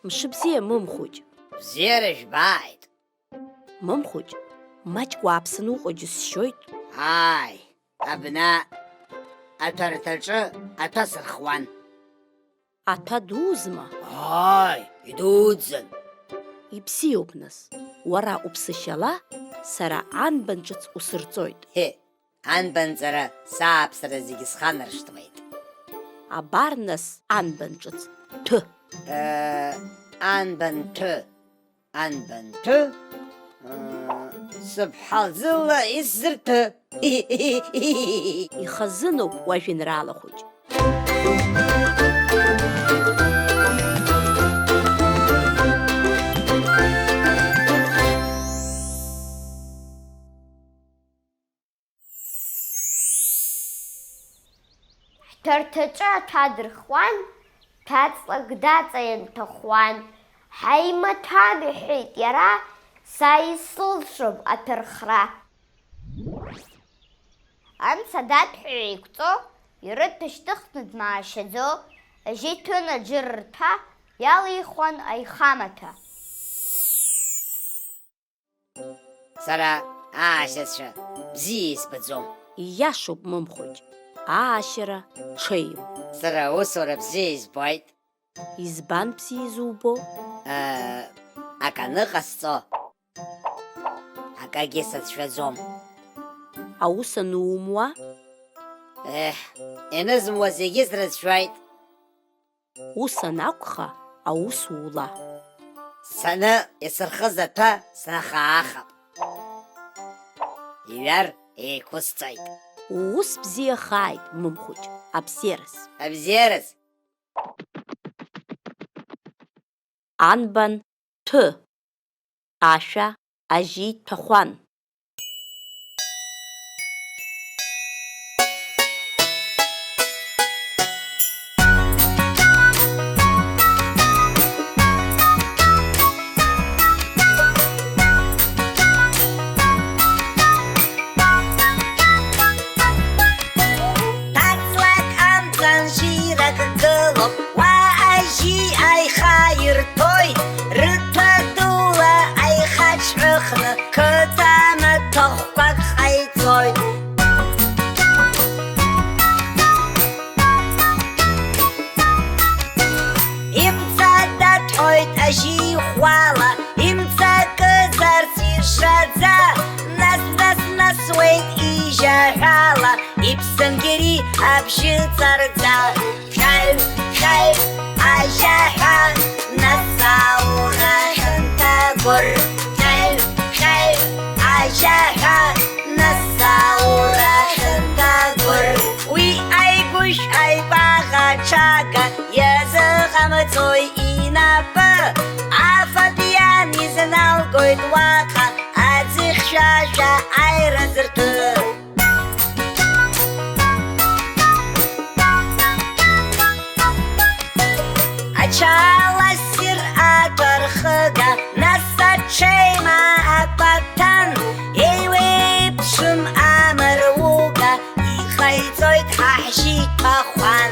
Мшыбзиа, мымхәыҷ. Бзиара жәбааит. Мымхәыҷ, маҷк уааԥсаны уҟоу џьысшьоит. Ааи, абна аҭәарҭаҿы аҭәа сырхуан. Аҭәа дуузма? Ааи, идуӡӡан. Ибзиоуп нас. Уара уԥсышьала, сара анбан ҿыц усырҵоит. Анбанҵара сааԥсара зегьы сханаршҭуеит. Абар нас анбан ҿыц. Ҭы. Анбан ҭы. Анбан ҭы. Сыԥҳалзыла исзырҭы. Ихазыноуп уажәеинраала хәыҷ. Ҳҭарҭаҿы аҭәа дырхуан, ҭаҵлак даҵа ианҭахуан. Ҳаимаҭәам, иҳәеит иара, са исылшом аҭархра. Амца даҭәҳәа еиқәҵо, ирыҭашьҭыхны дмаашьаӡо, ажьи ҭәын аџыр рҭәа иалихуан аихамаҭәа. Сара аашьацәа бзиа избаӡом. Ииашоуп, мымхәыҷ. Аашьара ҽеим. Сара усура бзиа избоит. Избан бзиа изубо? Аканы ҟасҵо. Акагьы сацәшәаӡом. Аус анумуа? Инызмуа зегьы срыцәшәоит. Ус анакәха, аус ула. Саны исырхыз аҭәа снахаахап. Иҩар еиқәысҵоит. Уус бзиахааит, мымхәыҷ, абзиараз. Абзиараз? Анбан ҭы. Ашәа ажьи ҭәахәан. Ипсангери обшицарца, шайф, шайф, ажаха, насаура хантагор, шайф, шайф, ажаха, насаура хантагор. Уи айгуш айбага чага, языгамцой инапы, афатиян изналгойт вака, азыхшажа айразырты. Ачаласир атархыга, насачейма акпатан, эйвепшым амыруга, ихайцойт ахжи пахуан.